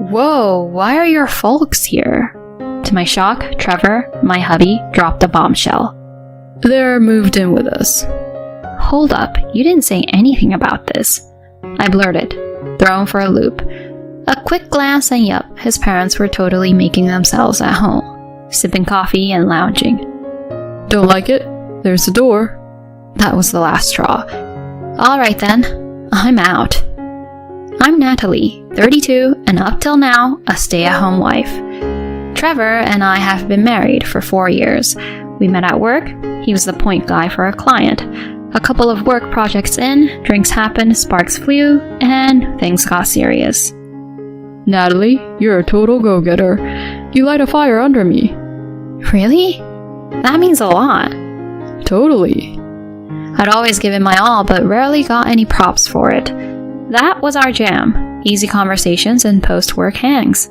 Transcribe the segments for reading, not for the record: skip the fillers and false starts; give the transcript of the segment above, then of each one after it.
Whoa, why are your folks here? To my shock, Trevor, my hubby, dropped a bombshell. They're moved in with us. Hold up, you didn't say anything about this. I blurted, thrown for a loop. A quick glance and yup, his parents were totally making themselves at home, sipping coffee and lounging. Don't like it? There's the door. That was the last straw. Alright then, I'm out. I'm Natalie, 32, and up till now, a stay-at-home wife. Trevor and I have been married for 4 years. We met at work, he was the point guy for a client. A couple of work projects in, drinks happened, sparks flew, and things got serious. Natalie, you're a total go-getter. You light a fire under me. Really? That means a lot. Totally. I'd always given my all, but rarely got any props for it. That was our jam. Easy conversations and post-work hangs.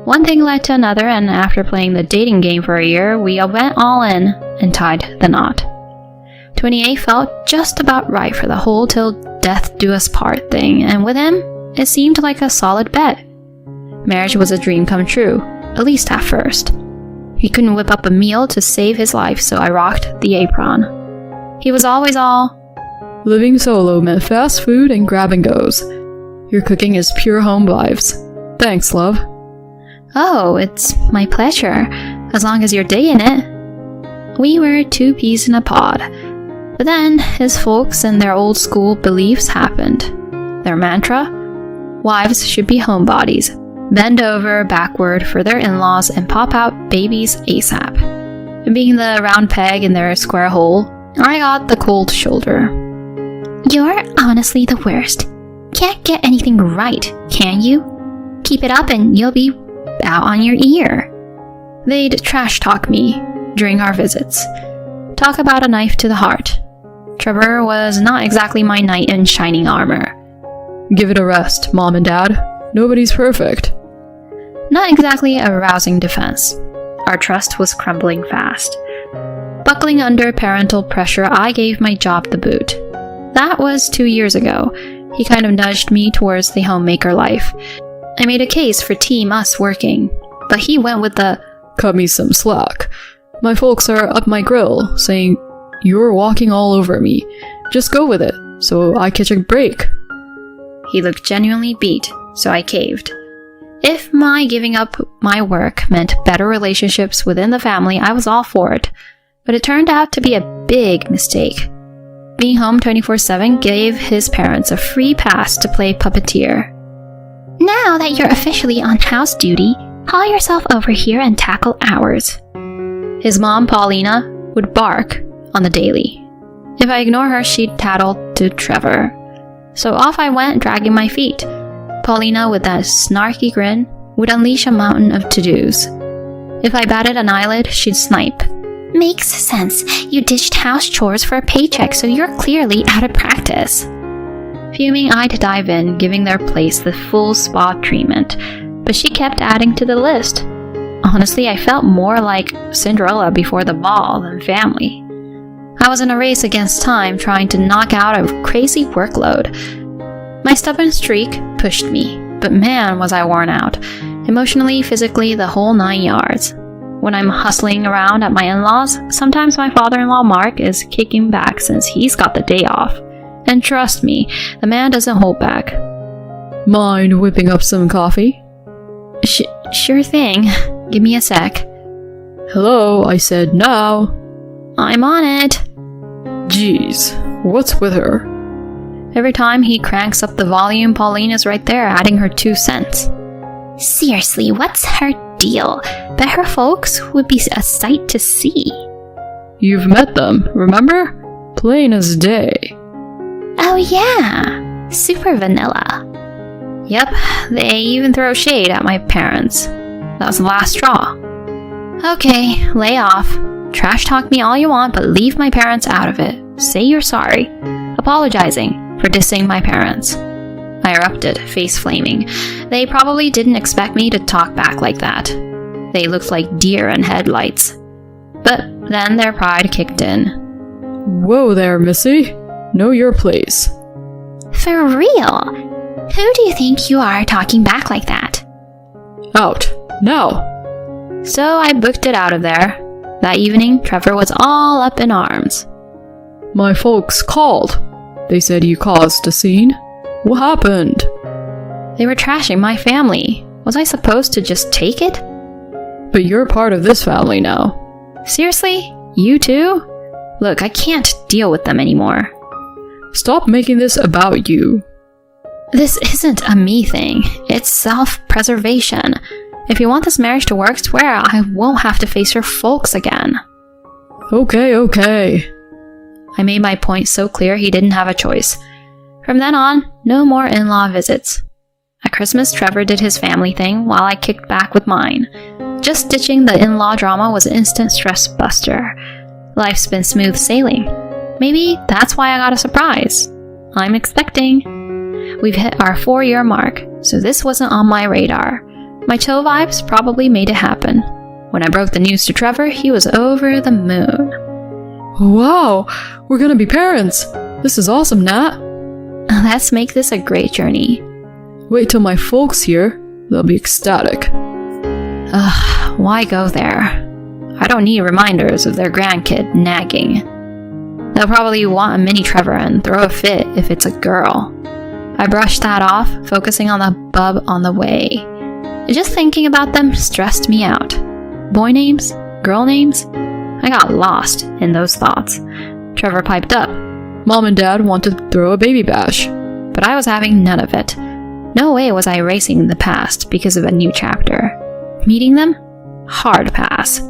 One thing led to another, and after playing the dating game for a year, we went all in and tied the knot. 28 felt just about right for the whole till death do us part thing, and with him, it seemed like a solid bet. Marriage was a dream come true, at least at first. He couldn't whip up a meal to save his life, so I rocked the apron. He was always all, living solo meant fast food and grab and goes. Your cooking is pure home vibes. Thanks, love. Oh, it's my pleasure, as long as you're digging it. We were 2 peas in a pod. But then, his folks and their old school beliefs happened. Their mantra? Wives should be homebodies. Bend over backward for their in-laws and pop out babies ASAP. And being the round peg in their square hole, I got the cold shoulder. You're honestly the worst. Can't get anything right, can you? Keep it up and you'll be out on your ear. They'd trash talk me during our visits. Talk about a knife to the heart. Trevor was not exactly my knight in shining armor. Give it a rest, Mom and Dad. Nobody's perfect. Not exactly a rousing defense. Our trust was crumbling fast. Buckling under parental pressure, I gave my job the boot. That was 2 years ago. He kind of nudged me towards the homemaker life. I made a case for Team Us working, but he went with the cut me some slack. My folks are up my grill, saying, you're walking all over me. Just go with it, so I catch a break. He looked genuinely beat, so I caved. If my giving up my work meant better relationships within the family, I was all for it. But it turned out to be a big mistake. Being home 24/7 gave his parents a free pass to play puppeteer. Now that you're officially on house duty, haul yourself over here and tackle ours. His mom, Paulina, would bark on the daily. If I ignore her, she'd tattle to Trevor. So off I went, dragging my feet. Paulina, with that snarky grin, would unleash a mountain of to-dos. If I batted an eyelid, she'd snipe. Makes sense. You ditched house chores for a paycheck, so you're clearly out of practice. Fuming, I'd dive in, giving their place the full spa treatment, but she kept adding to the list. Honestly, I felt more like Cinderella before the ball than family. I was in a race against time, trying to knock out a crazy workload. My stubborn streak pushed me, but man was I worn out. Emotionally, physically, the whole 9 yards. When I'm hustling around at my in-laws, sometimes my father-in-law Mark is kicking back since he's got the day off. And trust me, the man doesn't hold back. Mind whipping up some coffee? Sure thing. Give me a sec. Hello, I said now. I'm on it. Jeez, what's with her? Every time he cranks up the volume, Paulina's right there adding her 2 cents. Seriously, what's her deal? Bet her folks would be a sight to see. You've met them, remember? Plain as day. Oh yeah, super vanilla. Yep, they even throw shade at my parents. That was the last straw. Okay, lay off. Trash talk me all you want, but leave my parents out of it. Say you're sorry. Apologizing for dissing my parents. I erupted, face flaming. They probably didn't expect me to talk back like that. They looked like deer in headlights. But then their pride kicked in. Whoa there, Missy. Know your place. For real? Who do you think you are talking back like that? Out. Now. So I booked it out of there. That evening, Trevor was all up in arms. My folks called. They said you caused a scene. What happened? They were trashing my family. Was I supposed to just take it? But you're part of this family now. Seriously? You too? Look, I can't deal with them anymore. Stop making this about you. This isn't a me thing. It's self-preservation. If you want this marriage to work, swear I won't have to face your folks again. Okay. I made my point so clear he didn't have a choice. From then on, no more in-law visits. At Christmas, Trevor did his family thing while I kicked back with mine. Just ditching the in-law drama was an instant stress buster. Life's been smooth sailing. Maybe that's why I got a surprise. I'm expecting. We've hit our 4-year mark, so this wasn't on my radar. My chill vibes probably made it happen. When I broke the news to Trevor, he was over the moon. Wow, we're gonna be parents. This is awesome, Nat. Let's make this a great journey. Wait till my folks hear. They'll be ecstatic. Ugh, why go there? I don't need reminders of their grandkid nagging. They'll probably want a mini Trevor and throw a fit if it's a girl. I brushed that off, focusing on the bub on the way. Just thinking about them stressed me out. Boy names? Girl names? I got lost in those thoughts. Trevor piped up. Mom and Dad want to throw a baby bash. But I was having none of it. No way was I erasing the past because of a new chapter. Meeting them? Hard pass.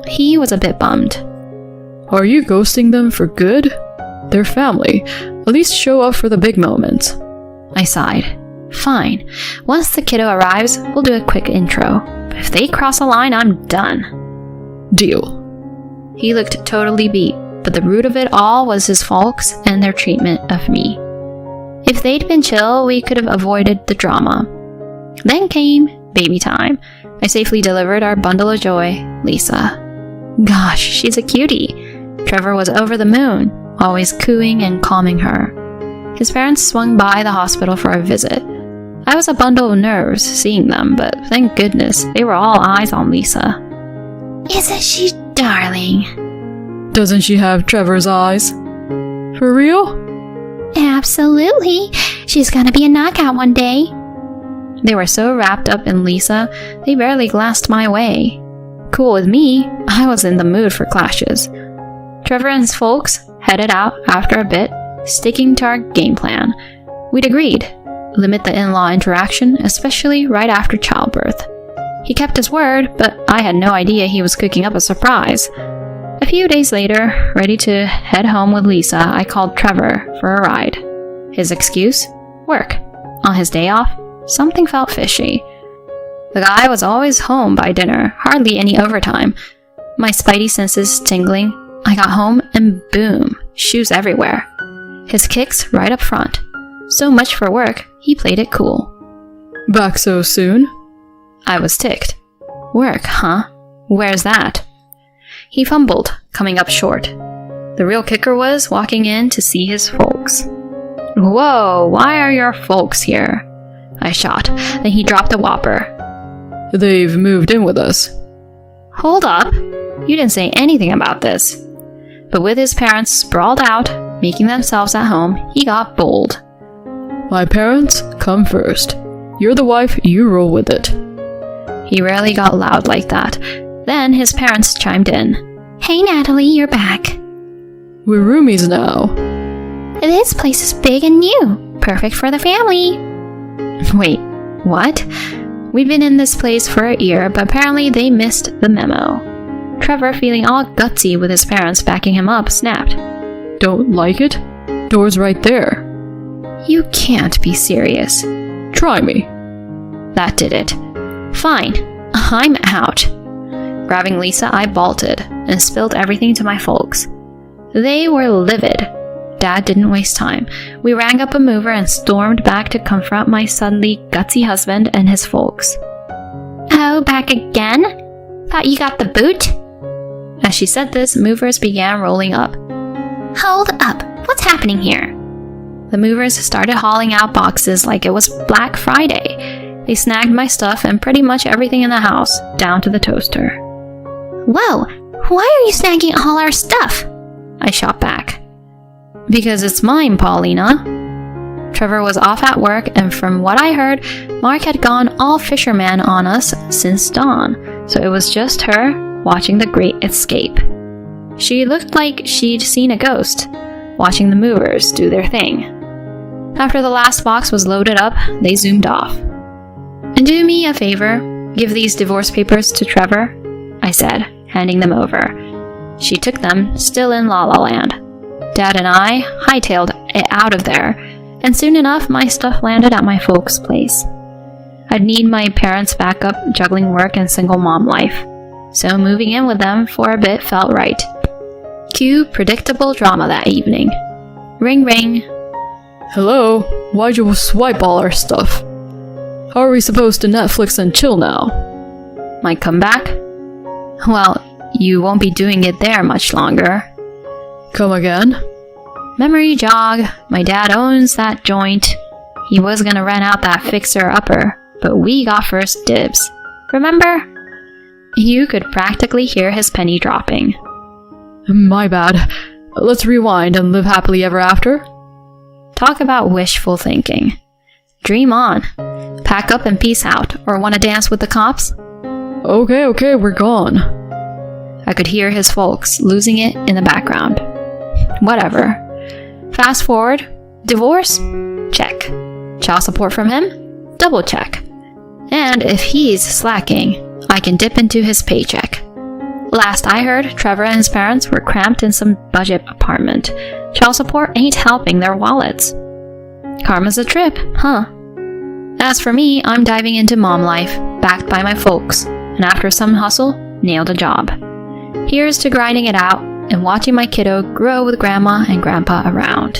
He was a bit bummed. Are you ghosting them for good? They're family. At least show up for the big moments. I sighed. Fine. Once the kiddo arrives, we'll do a quick intro. But if they cross a line, I'm done. Deal. He looked totally beat, but the root of it all was his folks and their treatment of me. If they'd been chill, we could have avoided the drama. Then came baby time. I safely delivered our bundle of joy, Lisa. Gosh, she's a cutie. Trevor was over the moon, always cooing and calming her. His parents swung by the hospital for a visit. I was a bundle of nerves seeing them, but thank goodness they were all eyes on Lisa. Isn't she darling? Doesn't she have Trevor's eyes? For real? Absolutely. She's gonna be a knockout one day. They were so wrapped up in Lisa, they barely glanced my way. Cool with me, I was in the mood for clashes. Trevor and his folks headed out after a bit, sticking to our game plan. We'd agreed, limit the in-law interaction, especially right after childbirth. He kept his word, but I had no idea he was cooking up a surprise. A few days later, ready to head home with Lisa, I called Trevor for a ride. His excuse? Work. On his day off, something felt fishy. The guy was always home by dinner, hardly any overtime. My spidey senses tingling, I got home and boom, shoes everywhere. His kicks right up front. So much for work, he played it cool. Back so soon? I was ticked. Work, huh? Where's that? He fumbled, coming up short. The real kicker was walking in to see his folks. Whoa, why are your folks here? I shot. Then he dropped a whopper. They've moved in with us. Hold up. You didn't say anything about this. But with his parents sprawled out, making themselves at home, he got bold. My parents come first. You're the wife, you roll with it. He rarely got loud like that. Then his parents chimed in. Hey Natalie, you're back. We're roomies now. This place is big and new. Perfect for the family. Wait, what? We'd been in this place for a year, but apparently they missed the memo. Trevor, feeling all gutsy with his parents backing him up, snapped. Don't like it? Door's right there. You can't be serious. Try me. That did it. Fine, I'm out. Grabbing Lisa, I bolted and spilled everything to my folks. They were livid. Dad didn't waste time. We rang up a mover and stormed back to confront my suddenly gutsy husband and his folks. Oh, back again? Thought you got the boot? As she said this, movers began rolling up. Hold up, what's happening here? The movers started hauling out boxes like it was Black Friday. They snagged my stuff and pretty much everything in the house, down to the toaster. Whoa, why are you snagging all our stuff? I shot back. Because it's mine, Paulina. Trevor was off at work, and from what I heard, Mark had gone all fisherman on us since dawn, so it was just her watching the Great Escape. She looked like she'd seen a ghost, watching the movers do their thing. After the last box was loaded up, they zoomed off. And do me a favor, give these divorce papers to Trevor, I said, handing them over. She took them, still in La La Land. Dad and I hightailed it out of there, and soon enough my stuff landed at my folks' place. I'd need my parents' backup juggling work and single mom life, so moving in with them for a bit felt right. Cue predictable drama that evening. Ring ring. Hello? Why'd you swipe all our stuff? How are we supposed to Netflix and chill now? Might come back? Well, you won't be doing it there much longer. Come again? Memory jog. My dad owns that joint. He was gonna rent out that fixer-upper, but we got first dibs. Remember? You could practically hear his penny dropping. My bad. Let's rewind and live happily ever after? Talk about wishful thinking. Dream on. Pack up and peace out, or wanna dance with the cops? Okay, we're gone. I could hear his folks losing it in the background. Whatever. Fast forward. Divorce? Check. Child support from him? Double check. And if he's slacking, I can dip into his paycheck. Last I heard, Trevor and his parents were cramped in some budget apartment. Child support ain't helping their wallets. Karma's a trip, huh? As for me, I'm diving into mom life, backed by my folks, and after some hustle, nailed a job. Here's to grinding it out and watching my kiddo grow with grandma and grandpa around.